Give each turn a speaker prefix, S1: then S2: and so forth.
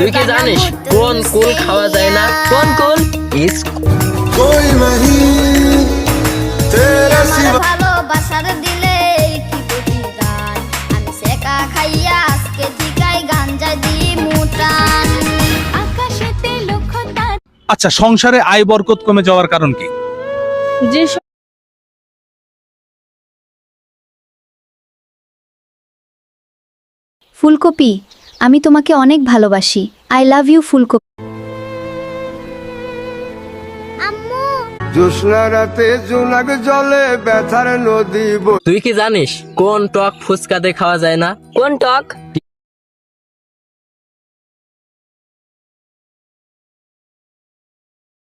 S1: তুই কি জানিস কোন কুল খাওয়া যায় না? কোন কুল? ইস
S2: ভালোবাসার দিলে কি প্রতিদান, আমি সেকা খাইয়া আজকে ঠিকাই গাঞ্জা দি মুটান। আকাশেতে লক্ষ তারা।
S3: আচ্ছা, সংসারে আয় বরকত কমে যাওয়ার কারণ কি?
S4: যে
S5: ফুলকপি, আমি তোমাকে অনেক ভালোবাসি। আই লাভ ইউ ফুলকপি।
S2: আম্মু
S6: জোৎস্না রাতে জোনাক জলে ব্যথার নদী
S1: তুই কি জানিস কোন টক ফুচকাতে খাওয়া যায় না?
S4: কোন টক?